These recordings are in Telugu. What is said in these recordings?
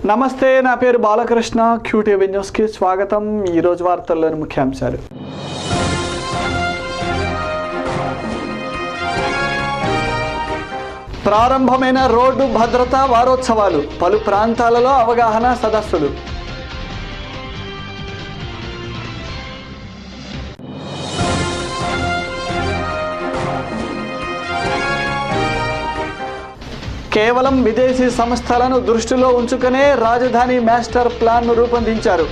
నమస్తే, నా పేరు బాలకృష్ణ. QTV న్యూస్కి స్వాగతం. ఈరోజు వార్తల్లోని ముఖ్యాంశాలు. ప్రారంభమైన రోడ్డు భద్రతా వారోత్సవాలు, పలు ప్రాంతాలలో అవగాహన సదస్సులు. కేవలం విదేశీ సంస్థలను దృష్టిలో ఉంచుకునే రాజధాని మాస్టర్ ప్లాన్ను రూపొందించారు.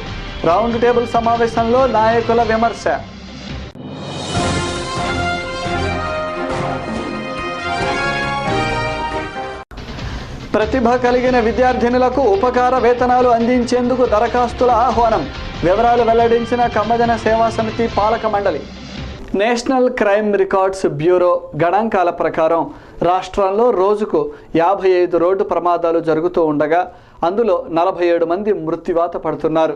రౌండ్ టేబుల్ సమావేశంలో నాయకుల విమర్శ. ప్రతిభ కలిగిన విద్యార్థినులకు ఉపకార వేతనాలు అందించేందుకు దరఖాస్తుల ఆహ్వానం. వివరాలు వెల్లడించిన కమ్మజన సేవా సమితి పాలక మండలి. నేషనల్ క్రైమ్ రికార్డ్స్ బ్యూరో గణాంకాల ప్రకారం రాష్ట్రంలో రోజుకు 55 రోడ్డు ప్రమాదాలు జరుగుతూ ఉండగా అందులో 47 మంది మృత్యువాత పడుతున్నారు.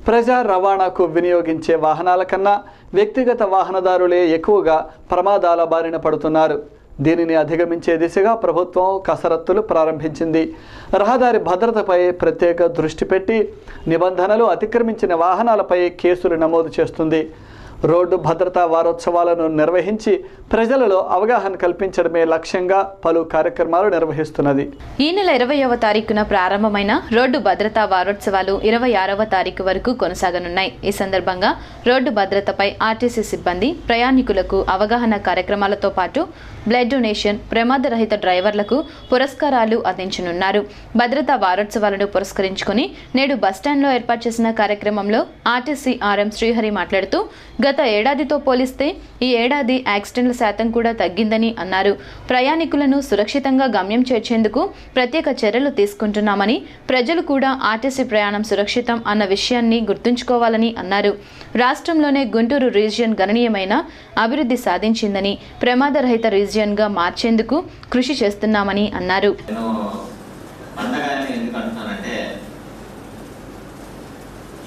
ప్రజా రవాణాకు వినియోగించే వాహనాల కన్నా వ్యక్తిగత వాహనదారులే ఎక్కువగా ప్రమాదాల బారిన పడుతున్నారు. దీనిని అధిగమించే దిశగా ప్రభుత్వం కసరత్తులు ప్రారంభించింది. రహదారి భద్రతపై ప్రత్యేక దృష్టి పెట్టి నిబంధనలు అతిక్రమించిన వాహనాలపై కేసులు నమోదు చేస్తుంది. రోడ్డు భద్రతా వారోత్సవాలను నిర్వహించి ప్రజలలో అవగాహన కల్పించడమే లక్ష్యంగా పలు కార్యక్రమాలు నిర్వహిస్తున్నది. ఈ నెల 20వ తారీఖున ప్రారంభమైన రోడ్డు భద్రతా వారోత్సవాలు 26వ తారీఖు వరకు కొనసాగనున్నాయి. ఈ సందర్భంగా రోడ్డు భద్రతపై ఆర్టీసీ సిబ్బంది ప్రయాణికులకు అవగాహన కార్యక్రమాలతో పాటు బ్లడ్ డొనేషన్, ప్రమాదరహిత డ్రైవర్లకు పురస్కారాలు అందించనున్నారు. భద్రతా వారోత్సవాలను పురస్కరించుకుని నేడు బస్టాండ్లో ఏర్పాటు చేసిన కార్యక్రమంలో ఆర్టీసీ RM శ్రీహరి మాట్లాడుతూ గత ఏడాదితో పోలిస్తే ఈ ఏడాది యాక్సిడెంట్ల శాతం కూడా తగ్గిందని అన్నారు. ప్రయాణికులను సురక్షితంగా గమ్యం చేర్చేందుకు ప్రత్యేక చర్యలు తీసుకుంటున్నామని, ప్రజలు కూడా ఆర్టీసీ ప్రయాణం సురక్షితం అన్న విషయాన్ని గుర్తుంచుకోవాలని అన్నారు. రాష్ట్రంలోనే గుంటూరు రీజియన్ గణనీయమైన అభివృద్ధి సాధించిందని, ప్రమాదరహిత రీజియన్గా మార్చేందుకు కృషి చేస్తున్నామని అన్నారు.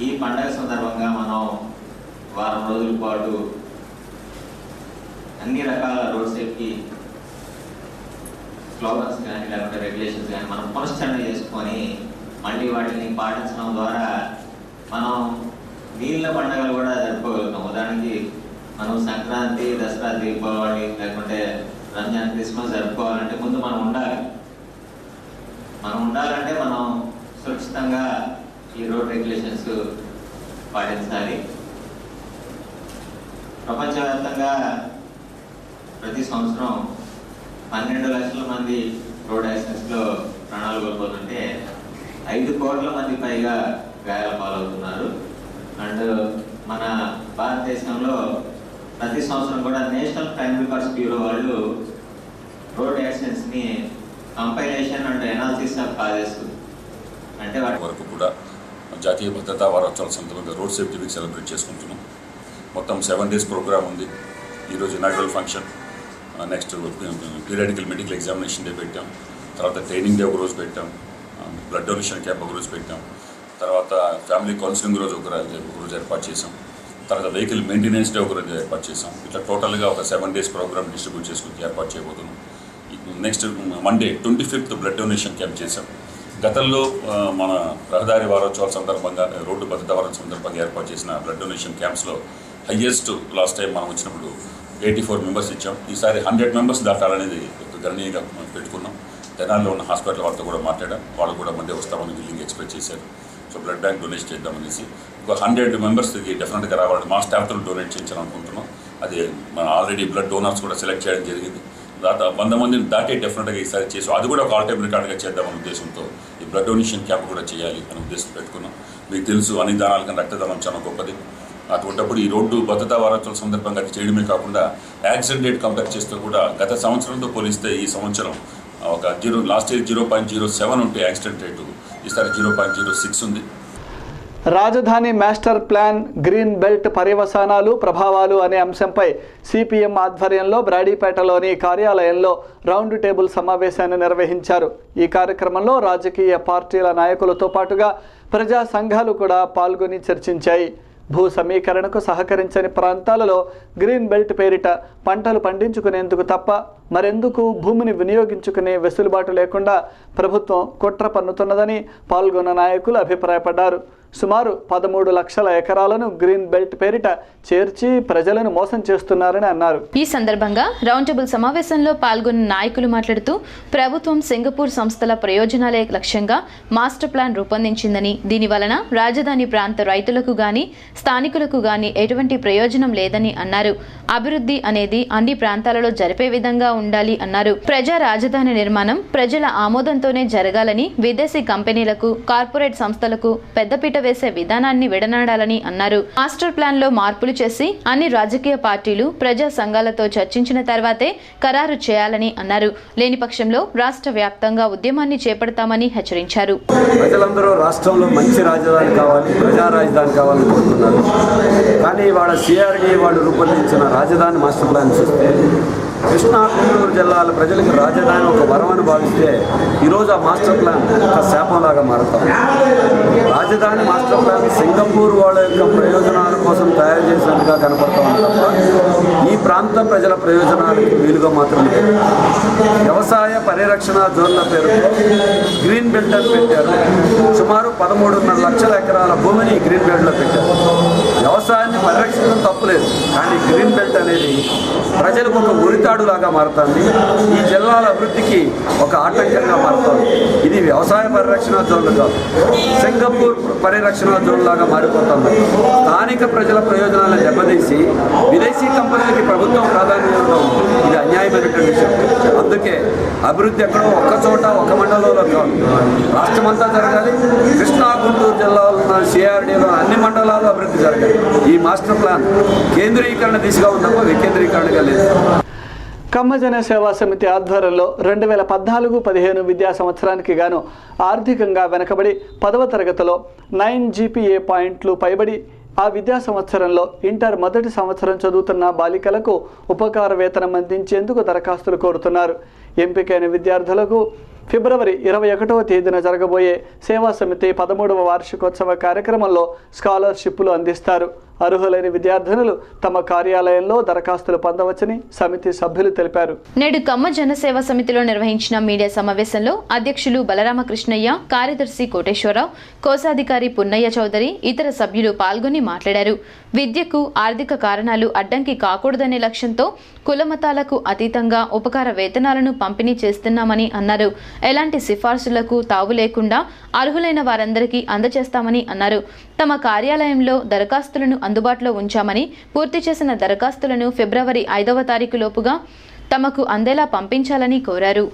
ఈ పండగ సందర్భంగా మనం వారం రోజుల పాటు అన్ని రకాల రోడ్ సేఫ్టీ స్లోగన్స్ కానీ లేకపోతే రెగ్యులేషన్స్ కానీ మనం పునశ్చరణ చేసుకొని మళ్ళీ వాటిని పాటించడం ద్వారా మనం నీళ్ళ పండుగలు కూడా జరుపుకోగలుగుతాం. ఉదాహరణకి మనం సంక్రాంతి, దసరా, దీపావళి లేకుంటే రంజాన్, క్రిస్మస్ జరుపుకోవాలంటే ముందు మనం ఉండాలంటే మనం సురక్షితంగా ఈ రోడ్ రెగ్యులేషన్స్ పాటించాలి. ప్రపంచవ్యాప్తంగా ప్రతి సంవత్సరం 12 లక్షల మంది రోడ్ యాక్సిడెంట్స్లో ప్రాణాలు కోల్పోతుంటే 5 కోట్ల మంది పైగా గాయాల పాలవుతున్నారు. అండ్ మన భారతదేశంలో ప్రతి సంవత్సరం కూడా నేషనల్ క్రైమ్ రికార్డ్స్ బ్యూరో వాళ్ళు రోడ్ యాక్సిడెంట్స్ని compilation and analysis of causes అంటే వాటి వరకు కూడా జాతీయ భద్రతా వారోత్సవాల సందర్భంగా రోడ్ సేఫ్టీ వీక్ సెలబ్రేట్ చేసుకుంటున్నాం. మొత్తం 7 days ప్రోగ్రామ్ ఉంది. ఈరోజు inaugural function, next periodical medical examination day పెట్టాం, తర్వాత ట్రైనింగ్ డే ఒక రోజు పెట్టాం, బ్లడ్ డొనేషన్ క్యాంప్ ఒక రోజు పెట్టాం, తర్వాత ఫ్యామిలీ కౌన్సిలింగ్ రోజు ఒక రోజు ఏర్పాటు చేసాం, తర్వాత వెహికల్ మెయింటెనెన్స్ డే ఒక రోజు ఏర్పాటు చేసాం. ఇట్లా టోటల్గా ఒక 7 days ప్రోగ్రామ్ డిస్ట్రిబ్యూట్ చేసుకుని ఏర్పాటు చేయబోతున్నాం. Next Monday 25th blood donation camp చేసాం. గతంలో మన రహదారి వారోత్సవాల సందర్భంగా, రోడ్డు భద్రతా వారోత్సవం సందర్భంగా ఏర్పాటు చేసిన బ్లడ్ డొనేషన్ క్యాంప్స్లో హయ్యెస్ట్ లాస్ట్ టైం మనం వచ్చినప్పుడు 84 మెంబర్స్ ఇచ్చాం. ఈసారి 100 మెంబర్స్ దాటాలనేది గణనీయంగా పెట్టుకున్నాం. తెనాలిలో ఉన్న హాస్పిటల్ వాళ్ళతో కూడా మాట్లాడాం. వాళ్ళు కూడా మండే వస్తామని బిల్లింగ్ ఎక్స్పెక్ట్ చేశారు. సో బ్లడ్ బ్యాంక్ డొనేట్ చేద్దామనేసి ఒక 100 మెంబర్స్కి డెఫినెట్గా రావాలని మా స్టాఫ్తో డొనేట్ చేయించాలనుకుంటున్నాం. అది మన ఆల్రెడీ బ్లడ్ డోనర్స్ కూడా సెలెక్ట్ చేయడం జరిగింది. 100 మందిని దాటి డెఫినెట్గా ఈసారి చేసి అది కూడా ఒక ఆల్ టైమ్ రికార్డుగా చేద్దామనే ఉద్దేశంతో ఈ బ్లడ్ డొనేషన్ క్యాంప్ కూడా చేయాలి అనే ఉద్దేశం పెట్టుకున్నాం. మీకు తెలుసు, అన్ని దానాల కన్నా రక్తదానం చాలా గొప్పది. అటువంటిప్పుడు ఈ రోడ్డు భద్రతా వారోత్సవం సందర్భంగా అది చేయడమే కాకుండా యాక్సిడెంట్ రేట్ కంపేర్ చేస్తూ కూడా గత సంవత్సరంతో పోలిస్తే ఈ సంవత్సరం ఒక లాస్ట్ ఇయర్ 0.07 ఉంటే యాక్సిడెంట్ రేటు ఈసారి 0.06 ఉంది. రాజధాని మాస్టర్ ప్లాన్, గ్రీన్ బెల్ట్ పర్యవసానాలు, ప్రభావాలు అనే అంశంపై CPM ఆధ్వర్యంలో బ్రాడీపేటలోని కార్యాలయంలో రౌండ్ టేబుల్ సమావేశాన్ని నిర్వహించారు. ఈ కార్యక్రమంలో రాజకీయ పార్టీల నాయకులతో పాటుగా ప్రజా సంఘాలు కూడా పాల్గొని చర్చించాయి. భూ సమీకరణకు సహకరించని ప్రాంతాలలో గ్రీన్ బెల్ట్ పేరిట పంటలు పండించుకునేందుకు తప్ప మరెందుకు భూమిని వినియోగించుకునే వెసులుబాటు లేకుండా ప్రభుత్వం కుట్ర పన్నుతున్నదని పాల్గొన్న నాయకులు అభిప్రాయపడ్డారు. సుమారు 13 లక్షల ఎకరాలను గ్రీన్ బెల్ట్ పేరిట చేర్చి ప్రజలను మోసం చేస్తున్నారని అన్నారు. ఈ సందర్భంగా రౌండ్ టేబుల్ సమావేశంలో పాల్గొన్న నాయకులు మాట్లాడుతూ ప్రభుత్వం సింగపూర్ సంస్థల ప్రయోజనాలే లక్ష్యంగా మాస్టర్ ప్లాన్ రూపొందించిందని, దీని వలన రాజధాని ప్రాంత రైతులకు గాని స్థానికులకు గాని ఎటువంటి ప్రయోజనం లేదని అన్నారు. అభివృద్ధి అనేది అన్ని ప్రాంతాలలో జరిపే విధంగా ఉండాలి అన్నారు. ప్రజా రాజధాని నిర్మాణం ప్రజల ఆమోదంతోనే జరగాలని, విదేశీ కంపెనీలకు కార్పొరేట్ సంస్థలకు పెద్దపీట వేసే విధానాన్ని విడనాడాలని అన్నారు. మాస్టర్ ప్లాన్ లో మార్పులు చేసి అన్ని రాజకీయ పార్టీలు ప్రజా సంఘాలతో చర్చించిన తర్వాతే ఖరారు చేయాలని అన్నారు. లేని పక్షంలో రాష్ట్ర వ్యాప్తంగా ఉద్యమాన్ని చేపడతామని హెచ్చరించారు. ప్రజలందరూ రాష్ట్రంలో మంచి రాజధాని కావాలి, ప్రజా రాజధాని కావాలని కోరుతున్నారు. కానీ వాళ్ళ సిఆర్డీ వాళ్ళు రూపొందించిన రాజధాని మాస్టర్ ప్లాన్ చూస్తే కృష్ణా గుంటూరు జిల్లాల ప్రజలకు రాజధాని ఒక వరమని భావిస్తే ఈరోజు ఆ మాస్టర్ ప్లాన్ ఒక శాపంలాగా మారుతాం. రాజధాని మాస్టర్ ప్లాన్ సింగపూర్ వాళ్ళ యొక్క ప్రయోజనాల కోసం తయారు చేసినట్టుగా కనపడతా ఉంది తప్ప ఈ ప్రాంత ప్రజల ప్రయోజనాలకు వీలుగా మాత్రమే. వ్యవసాయ పరిరక్షణ జోన్ల పేరుతో గ్రీన్ బెల్ట్ అని పెట్టారు. సుమారు 13.5 లక్షల ఎకరాల భూమిని గ్రీన్ బెల్ట్లో పెట్టారు. వ్యవసాయాన్ని పరిరక్షించడం తప్పులేదు, కానీ గ్రీన్ బెల్ట్ అనేది ప్రజలకు ఒక ఉరితాడులాగా మారుతుంది. ఈ జిల్లాల అభివృద్ధికి ఒక ఆటంకంగా మారుతుంది. ఇది వ్యవసాయ పరిరక్షణ జోన్లు కాదు, సింగపూర్ పరిరక్షణ జోన్ లాగా మారిపోతుంది. స్థానిక ప్రజల ప్రయోజనాలను దెబ్బతీసి విదేశీ కంపెనీలకి ప్రభుత్వం ప్రాధాన్యత ఇవ్వడం ఇది అన్యాయమైనటువంటి విషయం. అందుకే అభివృద్ధి ఎక్కడో ఒక్క చోట ఒక మండలంలో కాదు, రాష్ట్రమంతా జరగాలి. కృష్ణా గుంటూరు జిల్లాలో ఉన్న సిఆర్డీలో అన్ని మండలాలు అభివృద్ధి జరగాలి. ఈ మాస్టర్ ప్లాన్ కేంద్రీకరణ దిశగా ఉందప్ప వికేంద్రీకరణగా లేదు. కమ్మజన సేవా సమితి ఆధ్వర్యంలో 2014-15 విద్యా సంవత్సరానికి గాను ఆర్థికంగా వెనకబడి 10వ తరగతిలో 9 GPA పాయింట్లు పైబడి ఆ విద్యా సంవత్సరంలో ఇంటర్ మొదటి సంవత్సరం చదువుతున్న బాలికలకు ఉపకార వేతనం అందించేందుకు దరఖాస్తులు కోరుతున్నారు. ఎంపికైన విద్యార్థులకు ఫిబ్రవరి 21వ తేదీన జరగబోయే సేవా సమితి 13వ వార్షికోత్సవ కార్యక్రమంలో స్కాలర్షిప్లు అందిస్తారు. అర్హులైన విద్యార్థినులు తమ కార్యాలయంలో దరఖాస్తులు పొందవచ్చని సమితి సభ్యులు తెలిపారు. నేడు కమ్మ జనసేవ సమితిలో నిర్వహించిన మీడియా సమావేశంలో అధ్యక్షులు బలరామకృష్ణయ్య, కార్యదర్శి కోటేశ్వరరావు, కోశాధికారి పున్నయ్య చౌదరి, ఇతర సభ్యులు పాల్గొని మాట్లాడారు. విద్యకు ఆర్థిక కారణాలు అడ్డంకి కాకూడదనే లక్ష్యంతో కులమతాలకు అతీతంగా ఉపకార వేతనాలను పంపిణీ చేస్తున్నామని అన్నారు. ఎలాంటి సిఫార్సులకు తావు లేకుండా అర్హులైన వారందరికీ అందజేస్తామని అన్నారు. తమ కార్యాలయంలో దరఖాస్తులను అందుబాటులో ఉంచామని, పూర్తి చేసిన దరఖాస్తులను ఫిబ్రవరి 5వ తారీఖు లోపుగా తమకు అందేలా పంపించాలని కోరారు.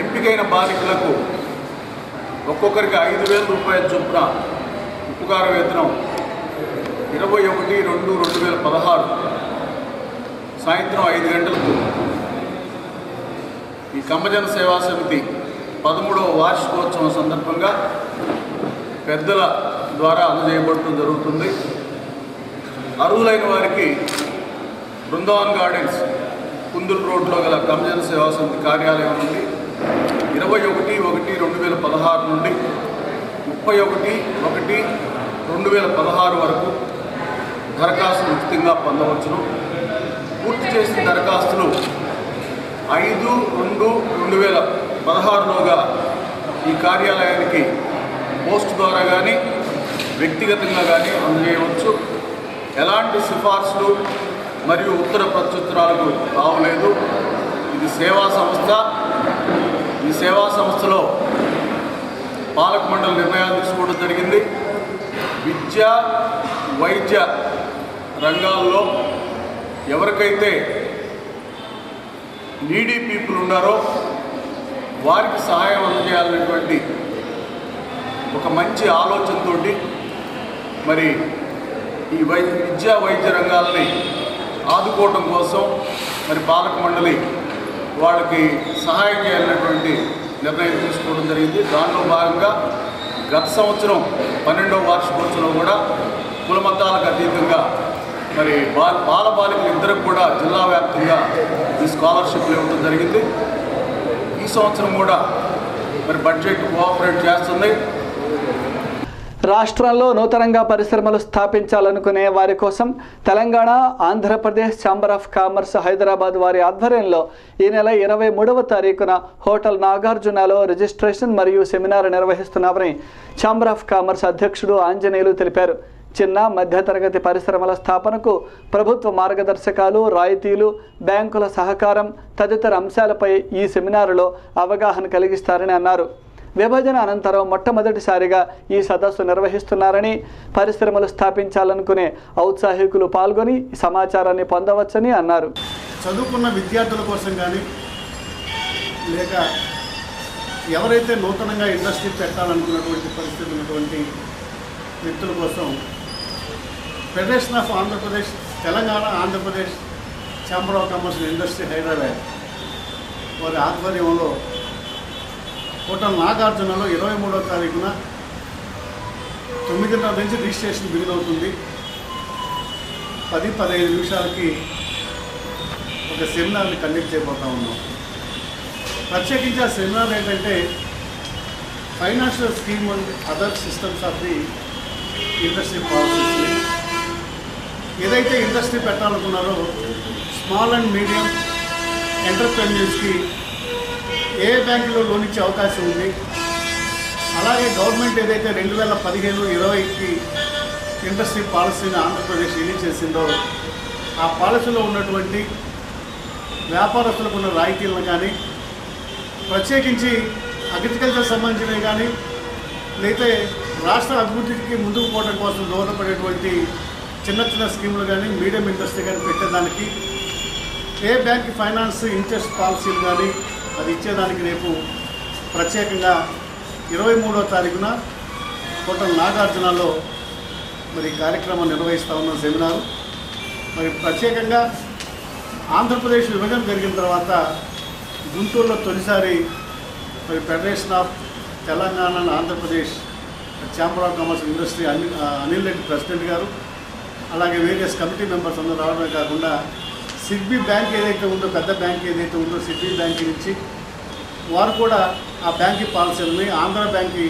ఎంపికైన బాలికలకు ఒక్కొక్కరికి 5,000 రూపాయల చొప్పున ఉపకార వేతనం 21/2/2016 సాయంత్రం 5 గంటలకు ఈ కమ్మజన సేవా సమితి 13వ వార్షికోత్సవం సందర్భంగా పెద్దల ద్వారా అందజేయబడటం జరుగుతుంది. అర్హులైన వారికి బృందావన్ గార్డెన్స్ కుందుల్ రోడ్లో గల కమ్మజన సేవా సమితి కార్యాలయం నుండి 21/1/2016 నుండి 31/1/2016 వరకు దరఖాస్తులు ఉచితంగా పొందవచ్చును. పూర్తి చేసిన దరఖాస్తులు 5/2/2016లోగా ఈ కార్యాలయానికి పోస్ట్ ద్వారా కానీ వ్యక్తిగతంగా కానీ అందజేయవచ్చు. ఎలాంటి సిఫార్సులు మరియు ఉత్తర ప్రత్యుత్తరాలకు తావులేదు. ఇది సేవా సంస్థ. ఈ సేవా సంస్థలో పాలక మండలి నిర్ణయాలు తీసుకోవడం జరిగింది. విద్య, వైద్య రంగాల్లో ఎవరికైతే నీడీ పీపుల్ ఉన్నారో వారికి సహాయం అందజేయాలనేటువంటి ఒక మంచి ఆలోచనతో మరి ఈ విద్యా వైద్య రంగాలని ఆదుకోవడం కోసం మరి పాలక మండలి వాళ్ళకి సహాయం చేయాలనేటువంటి నిర్ణయం తీసుకోవడం జరిగింది. దానిలో భాగంగా గత సంవత్సరం 12వ వార్షికోత్సవంలో కూడా కులమతాలకు అతీతంగా మరి బాలబాలికలు ఇద్దరికి కూడా జిల్లా వ్యాప్తంగా ఈ స్కాలర్షిప్లు ఇవ్వడం జరిగింది. ఈ సంవత్సరం కూడా మరి బడ్జెట్ కోఆపరేట్ చేస్తుంది. రాష్ట్రంలో నూతనంగా పరిశ్రమలు స్థాపించాలనుకునే వారి కోసం Telangana, Andhra Pradesh chamber of commerce Hyderabad వారి ఆధ్వర్యంలో ఈ నెల 23వ తారీఖున హోటల్ నాగార్జునలో రిజిస్ట్రేషన్ మరియు సెమినార్ నిర్వహిస్తున్నామని ఛాంబర్ ఆఫ్ కామర్స్ అధ్యక్షుడు ఆంజనేయులు తెలిపారు. చిన్న మధ్యతరగతి పరిశ్రమల స్థాపనకు ప్రభుత్వ మార్గదర్శకాలు, రాయితీలు, బ్యాంకుల సహకారం తదితర అంశాలపై ఈ సెమినారులో అవగాహన కలిగిస్తారని అన్నారు. విభజన అనంతరం మొట్టమొదటిసారిగా ఈ సదస్సు నిర్వహిస్తున్నారని, పరిశ్రమలు స్థాపించాలనుకునే ఔత్సాహికులు పాల్గొని సమాచారాన్ని పొందవచ్చని అన్నారు. చదువుకున్న విద్యార్థుల కోసం కానీ లేక ఎవరైతే నూతనంగా ఇండస్ట్రీ పెట్టాలనుకున్నటువంటి పరిస్థితి ఉన్నటువంటి వ్యక్తుల కోసం federation of Andhra Pradesh, Telangana, Andhra Pradesh chamber of commerce industry Hyderabad వారి ఆధ్వర్యంలో హోటల్ నాగార్జునలో 23వ తారీఖున 9:30 నుంచి రిజిస్ట్రేషన్ బిగిన్ అవుతుంది. 10-15 నిమిషాలకి ఒక సెమినార్ని కండక్ట్ చేయబోతా ఉన్నాం. ప్రత్యేకించి ఆ సెమినార్ ఏంటంటే financial scheme and other systems of the industry పాలసీస్ని, ఏదైతే ఇండస్ట్రీ పెట్టాలనుకున్నారో స్మాల్ అండ్ మీడియం ఎంటర్ప్రెన్యూర్స్కి ఏ బ్యాంకులో లోన్ ఇచ్చే అవకాశం ఉంది, అలాగే గవర్నమెంట్ ఏదైతే 2015-20కి ఇండస్ట్రీ పాలసీని ఆంధ్రప్రదేశ్ రిలీజ్ చేసిందో ఆ పాలసీలో ఉన్నటువంటి వ్యాపారస్తులకు ఉన్న రాయితీలను కానీ, ప్రత్యేకించి అగ్రికల్చర్ సంబంధించినవి కానీ, లేకపోతే రాష్ట్ర అభివృద్ధికి ముందుకు పోవడం కోసం దోహదపడేటువంటి చిన్న చిన్న స్కీములు కానీ, మీడియం ఇండస్ట్రీ కానీ పెట్టేదానికి, ఏ బ్యాంక్ ఫైనాన్స్ ఇంట్రెస్ట్ పాలసీలు కానీ అది ఇచ్చేదానికి రేపు ప్రత్యేకంగా 23వ తారీఖున హోటల్ నాగార్జునలో మరి కార్యక్రమం నిర్వహిస్తూ ఉన్న సెమినారు. మరి ప్రత్యేకంగా ఆంధ్రప్రదేశ్ విభజన జరిగిన తర్వాత గుంటూరులో తొలిసారి మరి federation of Telangana and Andhra Pradesh chamber of commerce industry Anil Reddy president గారు, అలాగే వేరియస్ కమిటీ మెంబర్స్ అందరూ రావడమే కాకుండా సిడ్బీ బ్యాంక్ ఏదైతే ఉందో, పెద్ద బ్యాంక్ ఏదైతే ఉందో సిడ్బీ బ్యాంక్ నుంచి వారు కూడా ఆ బ్యాంకి పాలసీలని, ఆంధ్ర బ్యాంకి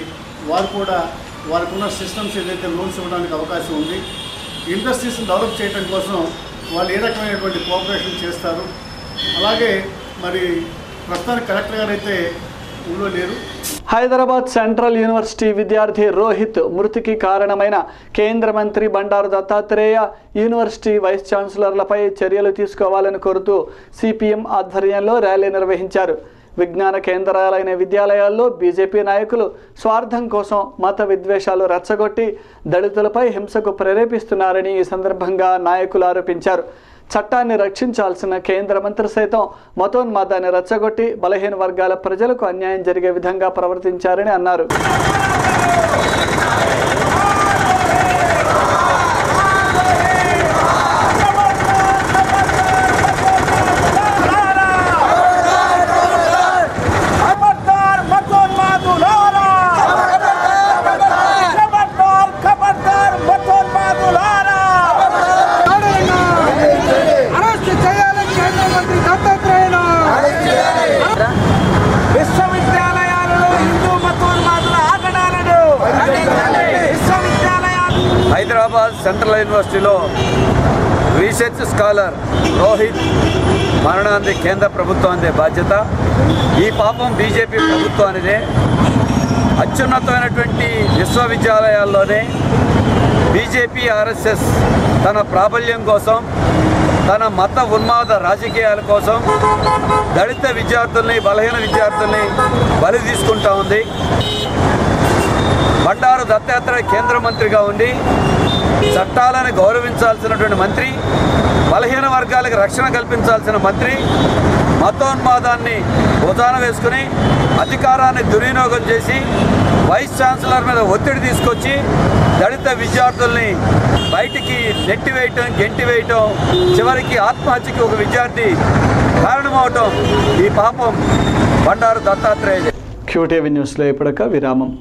వారు కూడా వారికి ఉన్న సిస్టమ్స్ ఏదైతే లోన్స్ ఇవ్వడానికి అవకాశం ఉంది, ఇండస్ట్రీస్ని డెవలప్ చేయడం కోసం వాళ్ళు ఏ రకమైనటువంటి కోఆపరేషన్ చేస్తారు. అలాగే మరి ప్రస్తుతానికి కలెక్టర్ గారు అయితే ఊళ్ళో లేరు. హైదరాబాద్ సెంట్రల్ యూనివర్సిటీ విద్యార్థి రోహిత్ మృతికి కారణమైన కేంద్ర మంత్రి బండారు దత్తాత్రేయ, యూనివర్సిటీ వైస్ ఛాన్సలర్లపై చర్యలు తీసుకోవాలని కోరుతూ సిపిఎం ఆధ్వర్యంలో ర్యాలీ నిర్వహించారు. విజ్ఞాన కేంద్రాలైన విద్యాలయాల్లో బీజేపీ నాయకులు స్వార్థం కోసం మత విద్వేషాలు రెచ్చగొట్టి దళితులపై హింసకు ప్రేరేపిస్తున్నారని ఈ సందర్భంగా నాయకులు ఆరోపించారు. చట్టాన్ని రక్షించాల్సిన కేంద్ర మంత్రి సైతం మతోన్మాదాన్ని రెచ్చగొట్టి బలహీన వర్గాల ప్రజలకు అన్యాయం జరిగే విధంగా ప్రవర్తించారని అన్నారు. హైదరాబాద్ సెంట్రల్ యూనివర్సిటీలో రీసెర్చ్ స్కాలర్ రోహిత్ మరణాన్ని కేంద్ర ప్రభుత్వానిదే బాధ్యత. ఈ పాపం బీజేపీ ప్రభుత్వానిదే. అత్యున్నతమైనటువంటి విశ్వవిద్యాలయాల్లోనే బీజేపీ, ఆర్ఎస్ఎస్ తన ప్రాబల్యం కోసం, తన మత ఉన్మాద రాజకీయాల కోసం దళిత విద్యార్థుల్ని, బలహీన విద్యార్థుల్ని బలి తీసుకుంటా ఉంది. బండారు దత్తాత్రేయ కేంద్ర మంత్రిగా ఉండి చట్టాలను గౌరవించాల్సినటువంటి మంత్రి, బలహీన వర్గాలకు రక్షణ కల్పించాల్సిన మంత్రి మతోన్మాదాన్ని భుజాన వేసుకుని అధికారాన్ని దుర్వినియోగం చేసి వైస్ ఛాన్సలర్ మీద ఒత్తిడి తీసుకొచ్చి దళిత విద్యార్థుల్ని బయటికి నెట్టివేయటం, గెంటివేయటం, చివరికి ఆత్మహత్యకి ఒక విద్యార్థి కారణమవటం ఈ పాపం బండారు దత్తాత్రేయ. QTV న్యూస్లో ఇప్పటిక విరామం.